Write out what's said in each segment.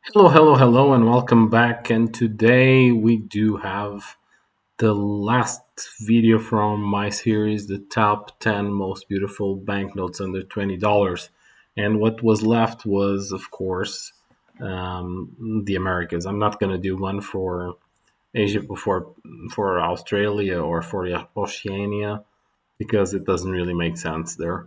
Hello, hello, hello, and welcome back. And today we do have the last video from my series, the top 10 most beautiful banknotes under $20. And what was left was, of course, the Americas. I'm not going to do one for Asia before for Australia or for Oceania because it doesn't really make sense there.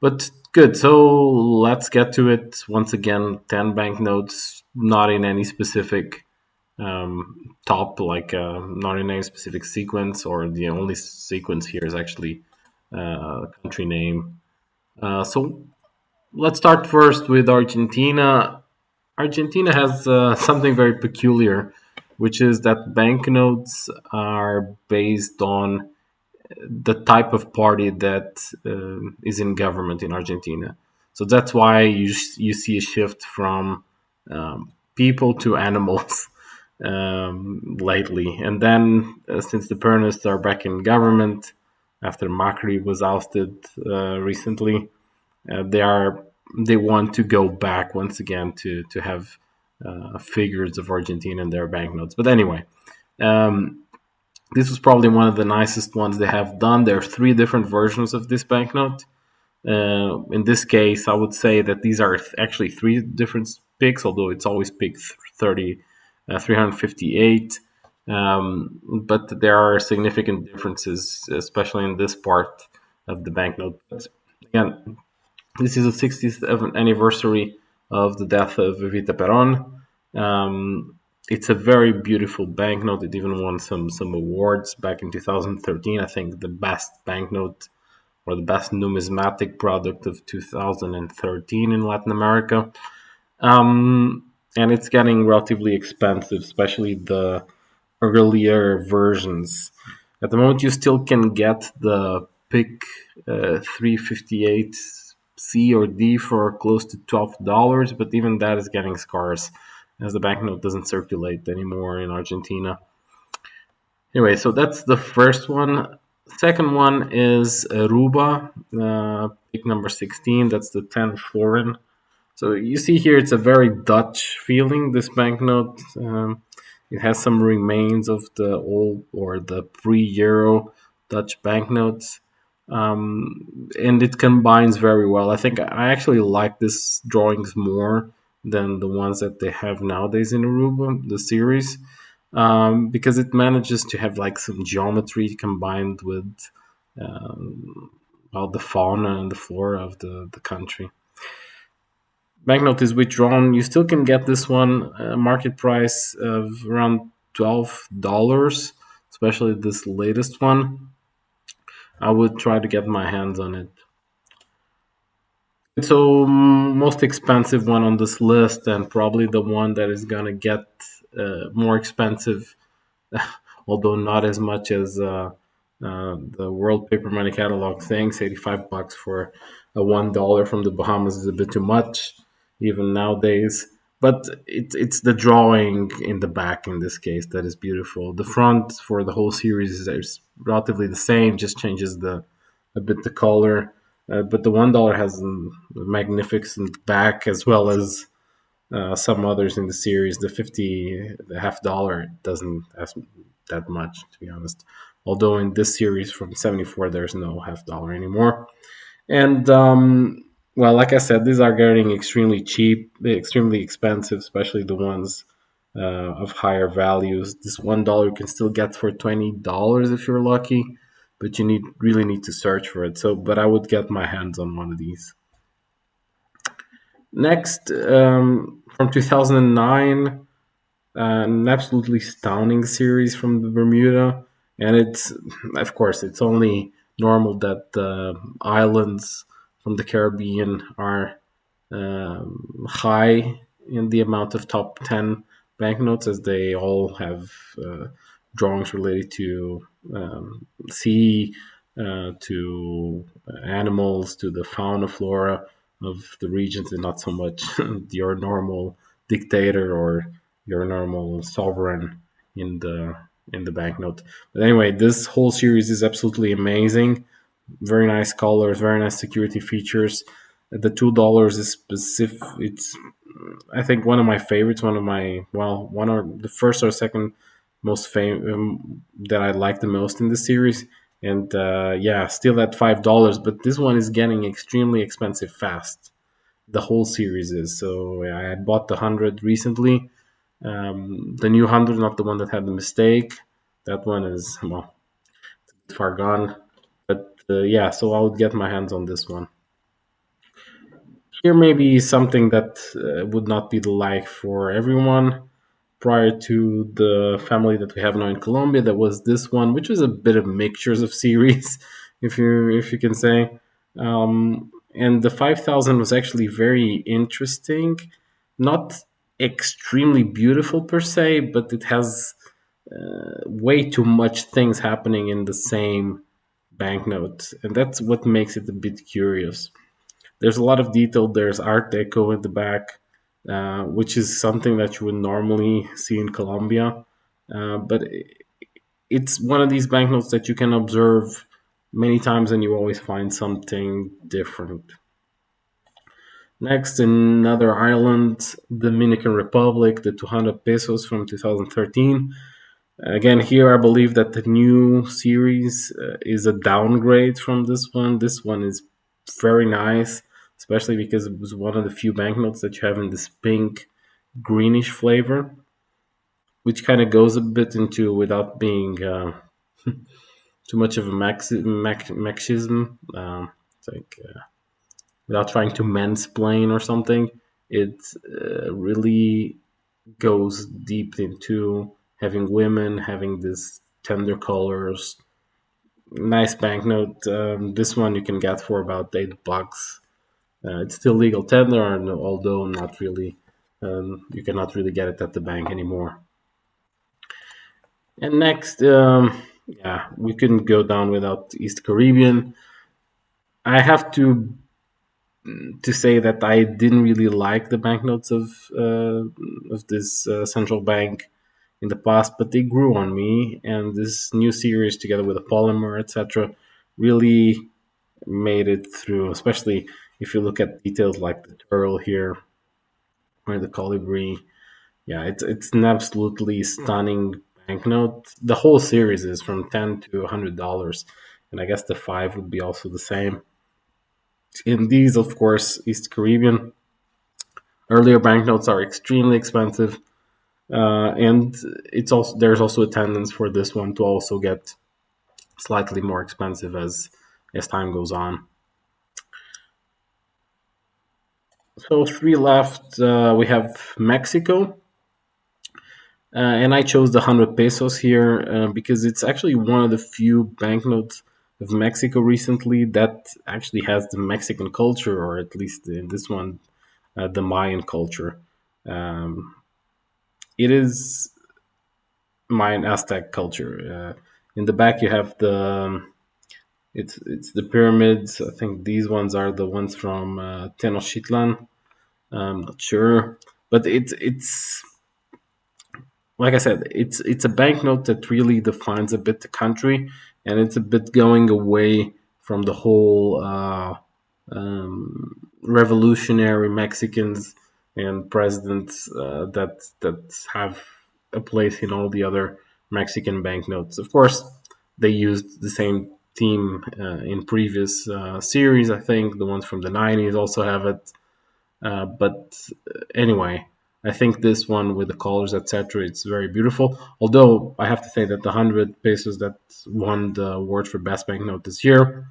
But good. So let's get to it. Once again, 10 banknotes, not in any specific top, not in any specific sequence, or the only sequence here is actually country name. So let's start first with Argentina. Argentina has something very peculiar, which is that banknotes are based on the type of party that is in government in Argentina. So that's why you see a shift from people to animals lately. And then since the Peronistas are back in government after Macri was ousted recently, they are they want to go back once again to have figures of Argentina in their banknotes. But anyway, um, this was probably one of the nicest ones they have done. There are three different versions of this banknote. In this case, I would say that these are actually three different picks, although it's always pick 30, 358. But there are significant differences, especially in this part of the banknote. But again, this is the 60th anniversary of the death of Evita Peron. It's a very beautiful banknote. It even won some awards back in 2013. I think the best banknote or the best numismatic product of 2013 in Latin America. And it's getting relatively expensive, especially the earlier versions. At the moment, you still can get the pick 358 C or D for close to $12, but even that is getting scarce as the banknote doesn't circulate anymore in Argentina. Anyway, so that's the first one. Second one is Aruba, pick number 16. That's the 10 florin. So you see here, it's a very Dutch feeling, this banknote. It has some remains of the old or the pre-Euro Dutch banknotes. And it combines very well. I think I actually like this drawings more than the ones that they have nowadays in Aruba, the series, because it manages to have like some geometry combined with well, the fauna and the flora of the country. Banknote is withdrawn. You still can get this one market price of around $12, especially this latest one. I would try to get my hands on it. So most expensive one on this list, and probably the one that is gonna get more expensive, although not as much as the World Paper Money Catalog thinks. $85 for a $1 from the Bahamas is a bit too much, even nowadays. But it's the drawing in the back in this case that is beautiful. The front for the whole series is relatively the same, just changes the a bit the color. But the $1 has a magnificent back as well as some others in the series. The half dollar doesn't have that much, to be honest. Although in this series from '74, there's no half dollar anymore. And well, like I said, these are getting extremely cheap, extremely expensive, especially the ones of higher values. This $1 you can still get for $20 if you're lucky, but you really need to search for it. So, but I would get my hands on one of these. Next, from 2009, an absolutely stunning series from the Bermuda, and it's of course it's only normal that the islands from the Caribbean are high in the amount of top 10 banknotes, as they all have drawings related to sea, to animals, to the fauna flora of the regions, and not so much your normal dictator or your normal sovereign in the banknote. But anyway, this whole series is absolutely amazing. Very nice colors, very nice security features. The $2 is specific. It's I think one of my favorites, one of my well, one or the first or second most that I like the most in the series. And yeah, still at $5, but this one is getting extremely expensive fast. The whole series is. So yeah, I had bought the 100 recently. The new 100, not the one that had the mistake. That one is well far gone. But yeah, so I would get my hands on this one. Here may be something that would not be the like for everyone. Prior to the family that we have now in Colombia, there was this one, which was a bit of mixtures of series, if you can say. And the 5,000 was actually very interesting, not extremely beautiful per se, but it has way too much things happening in the same banknote, and that's what makes it a bit curious. There's a lot of detail. There's Art Deco in the back, which is something that you would normally see in Colombia. But it's one of these banknotes that you can observe many times and you always find something different. Next, another island, Dominican Republic, the 200 pesos from 2013. Again, here I believe that the new series is a downgrade from this one. This one is very nice, especially because it was one of the few banknotes that you have in this pink greenish flavor, which kind of goes a bit into without being too much of a machism. It's like without trying to mansplain or something. It really goes deep into having women, having this tender colors. Nice banknote. This one you can get for about $8. It's still legal tender, and although not really, you cannot really get it at the bank anymore. And next, yeah, we couldn't go down without East Caribbean. I have to say that I didn't really like the banknotes of this central bank in the past, but they grew on me, and this new series, together with the polymer, etc., really made it through. Especially if you look at details like the turtle here or the colibri. Yeah, it's an absolutely stunning banknote. The whole series is from $10 to $100, and I guess the five would be also the same. In these, of course, East Caribbean earlier banknotes are extremely expensive, and it's also there's also a tendency for this one to also get slightly more expensive as time goes on. So three left. We have Mexico, and I chose the 100 pesos here because it's actually one of the few banknotes of Mexico recently that actually has the Mexican culture, or at least in this one, the Mayan culture. Um, it is Mayan Aztec culture. In the back, you have it's the pyramids. I think these ones are the ones from Tenochtitlan. I'm not sure, but it's like I said, it's a banknote that really defines a bit the country, and it's a bit going away from the whole revolutionary Mexicans and presidents that have a place in all the other Mexican banknotes. Of course, they used the same theme in previous series. I think the ones from the '90s also have it. But anyway, I think this one with the colors, etc., it's very beautiful. Although I have to say that the 100 pesos that won the award for best banknote this year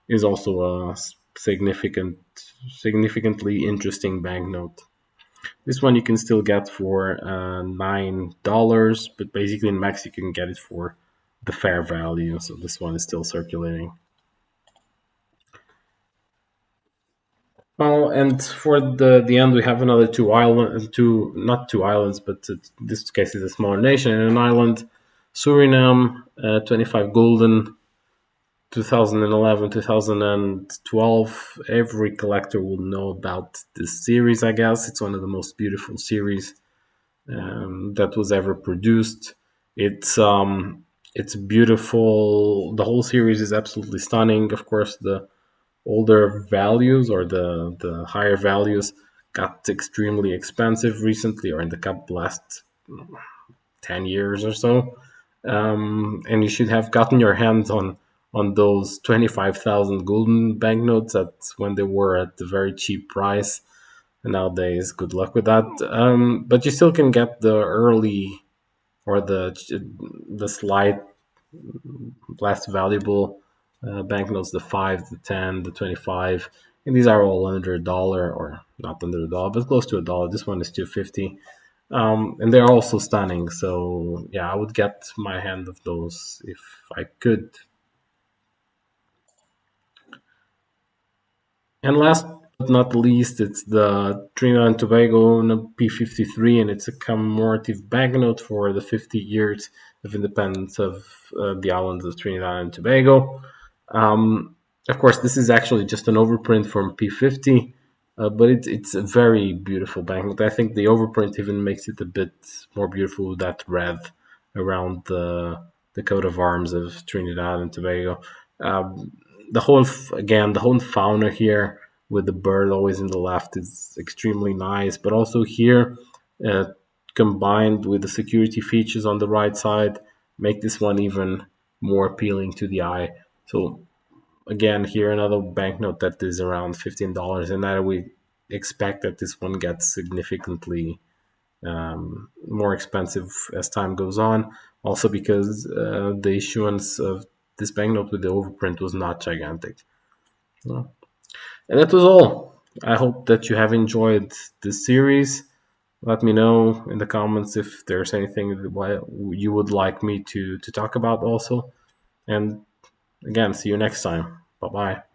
is also a significantly interesting banknote. This one you can still get for $9, but basically in Mexico you can get it for the fair value. So this one is still circulating. Well, and for the end, we have another two not two islands, but this case is a smaller nation and an island, Suriname, 25 golden, 2011, 2012. Every collector will know about this series. I guess it's one of the most beautiful series that was ever produced. It's beautiful. The whole series is absolutely stunning. Of course, the older values or the higher values got extremely expensive recently, or in the last 10 years or so. And you should have gotten your hands on those 25,000 gulden banknotes at when they were at a very cheap price. And nowadays, good luck with that. But you still can get the early or the slight less valuable banknotes, the 5, the 10, the 25. And these are all under a dollar, or not under a dollar, but close to a dollar. This one is 250. And they're also stunning. So yeah, I would get my hand of those if I could. And last but not least, it's the Trinidad and Tobago P53, and it's a commemorative banknote for the 50 years of independence of the islands of Trinidad and Tobago. Um, of course, this is actually just an overprint from P50, but it's a very beautiful banknote. I think the overprint even makes it a bit more beautiful with that red around the coat of arms of Trinidad and Tobago. Um, the whole fauna here with the bird always in the left is extremely nice, but also here, uh, combined with the security features on the right side, make this one even more appealing to the eye. So again, here another banknote that is around $15, and that we expect that this one gets significantly more expensive as time goes on. Also, because the issuance of this banknote with the overprint was not gigantic. No. And that was all. I hope that you have enjoyed this series. Let me know in the comments if there's anything that you would like me to talk about also. And again, see you next time. Bye bye.